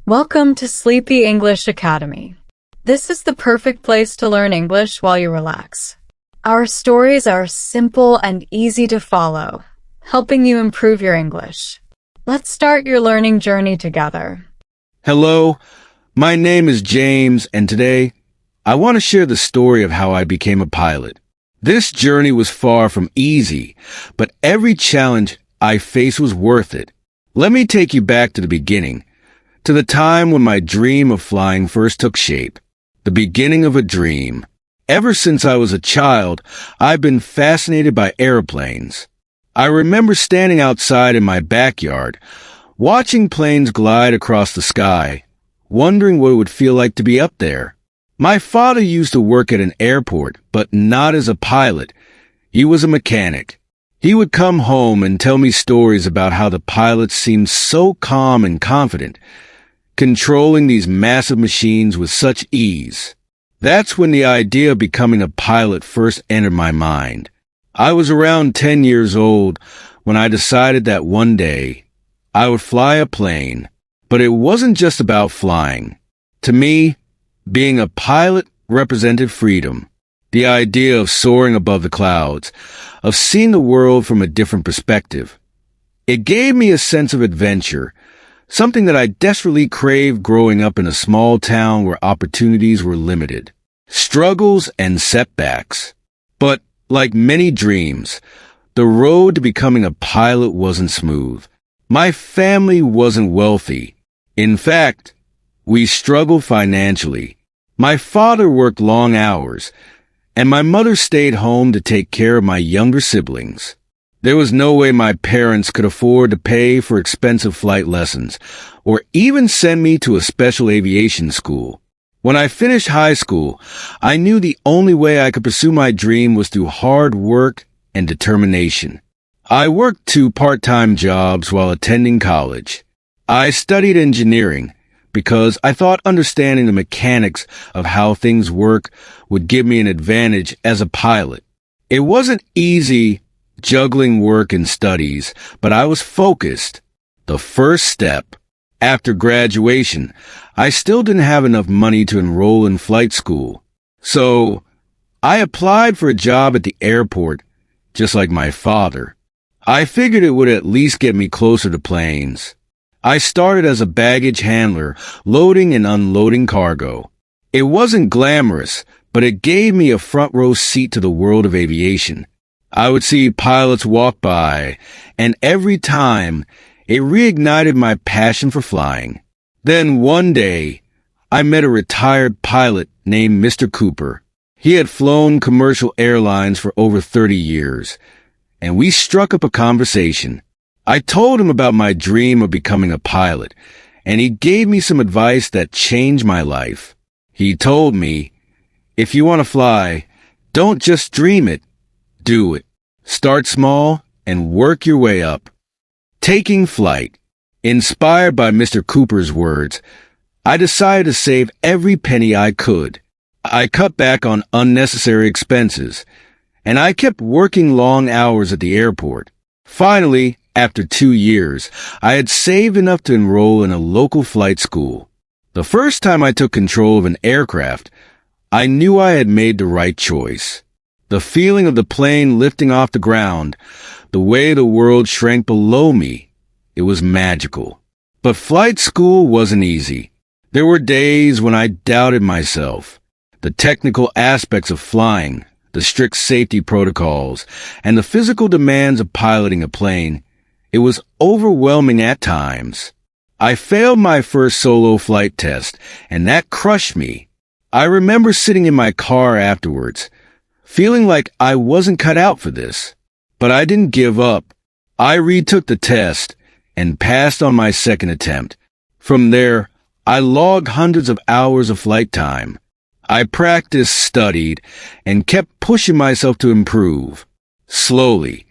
Welcome to Sleepy English Academy. This is the perfect place to learn English while you relax. Our stories are simple and easy to follow, helping you improve your English. Let's start your learning journey together. Hello, my name is James, and today I want to share the story of how I became a pilot. This journey was far from easy, but every challenge I faced was worth it. Let me take you back to the beginning, to the time when my dream of flying first took shape. The beginning of a dream. Ever since I was a child, I've been fascinated by airplanes. I remember standing outside in my backyard, watching planes glide across the sky, wondering what it would feel like to be up there. My father used to work at an airport, but not as a pilot. He was a mechanic. He would come home and tell me stories about how the pilots seemed so calm and confident, controlling these massive machines with such ease. That's when the idea of becoming a pilot first entered my mind. I was around 10 years old when I decided that one day I would fly a plane, but it wasn't just about flying. To me, being a pilot represented freedom, the idea of soaring above the clouds, of seeing the world from a different perspective. It gave me a sense of adventure, something that I desperately craved growing up in a small town where opportunities were limited, struggles and setbacks. But like many dreams, the road to becoming a pilot wasn't smooth. My family wasn't wealthy. In fact, we struggled financially. My father worked long hours, and my mother stayed home to take care of my younger siblings. There was no way my parents could afford to pay for expensive flight lessons, or even send me to a special aviation school. When I finished high school, I knew the only way I could pursue my dream was through hard work and determination. I worked 2 part-time jobs while attending college. I studied engineering because I thought understanding the mechanics of how things work would give me an advantage as a pilot. It wasn't easy juggling work and studies, but I was focused. The first step. After graduation, I still didn't have enough money to enroll in flight school. So I applied for a job at the airport, just like my father. I figured it would at least get me closer to planes. I started as a baggage handler, loading and unloading cargo. It wasn't glamorous, but it gave me a front row seat to the world of aviation. I would see pilots walk by, and every time, it reignited my passion for flying. Then one day, I met a retired pilot named Mr. Cooper. He had flown commercial airlines for over 30 years, and we struck up a conversation. I told him about my dream of becoming a pilot, and he gave me some advice that changed my life. He told me, if you want to fly, don't just dream it. Do it. Start small and work your way up. Taking flight. Inspired by Mr. Cooper's words, I decided to save every penny I could. I cut back on unnecessary expenses, and I kept working long hours at the airport. Finally, after 2 years, I had saved enough to enroll in a local flight school. The first time I took control of an aircraft, I knew I had made the right choice. The feeling of the plane lifting off the ground, the way the world shrank below me, it was magical. But flight school wasn't easy. There were days when I doubted myself. The technical aspects of flying, the strict safety protocols, and the physical demands of piloting a plane, it was overwhelming at times. I failed my first solo flight test, and that crushed me. I remember sitting in my car afterwards, feeling like I wasn't cut out for this. But I didn't give up. I retook the test and passed on my second attempt. From there, I logged hundreds of hours of flight time. I practiced, studied, and kept pushing myself to improve. Slowly,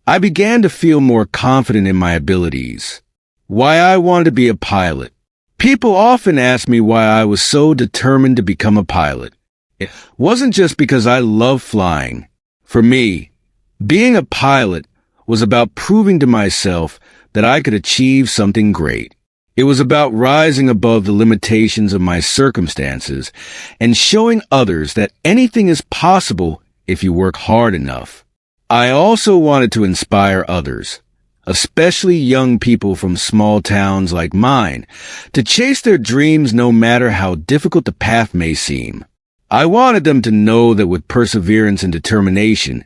I began to feel more confident in my abilities. Why I wanted to be a pilot. People often ask me why I was so determined to become a pilot. It wasn't just because I love flying. For me, being a pilot was about proving to myself that I could achieve something great. It was about rising above the limitations of my circumstances and showing others that anything is possible if you work hard enough. I also wanted to inspire others, especially young people from small towns like mine, to chase their dreams no matter how difficult the path may seem. I wanted them to know that with perseverance and determination,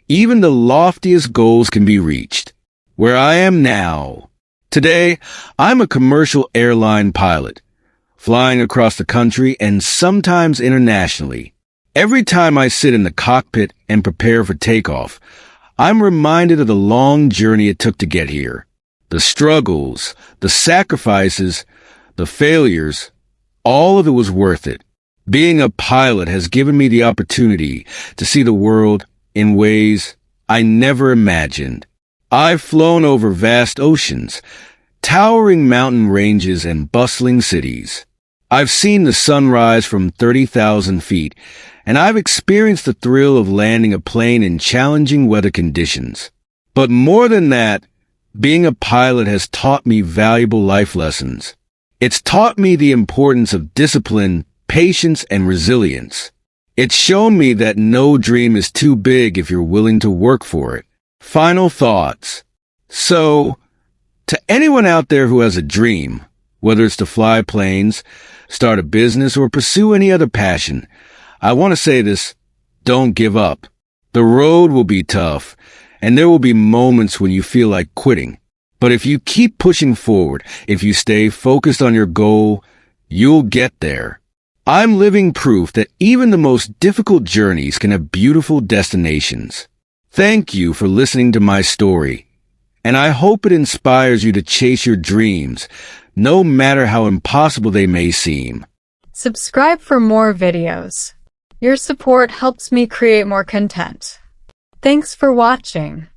even the loftiest goals can be reached. Where I am now. Today, I'm a commercial airline pilot, flying across the country and sometimes internationally. Every time I sit in the cockpit and prepare for takeoff, I'm reminded of the long journey it took to get here. The struggles, the sacrifices, the failures, all of it was worth it. Being a pilot has given me the opportunity to see the world in ways I never imagined. I've flown over vast oceans, towering mountain ranges, and bustling cities. I've seen the sunrise from 30,000 feet, and I've experienced the thrill of landing a plane in challenging weather conditions. But more than that, being a pilot has taught me valuable life lessons. It's taught me the importance of discipline, patience, and resilience. It's shown me that no dream is too big if you're willing to work for it. Final thoughts. So, to anyone out there who has a dream, whether it's to fly planes, start a business, or pursue any other passion, I want to say this: don't give up. The road will be tough, and there will be moments when you feel like quitting. But if you keep pushing forward, if you stay focused on your goal, you'll get there. I'm living proof that even the most difficult journeys can have beautiful destinations. Thank you for listening to my story, and I hope it inspires you to chase your dreams, no matter how impossible they may seem. Subscribe for more videos. Your support helps me create more content. Thanks for watching.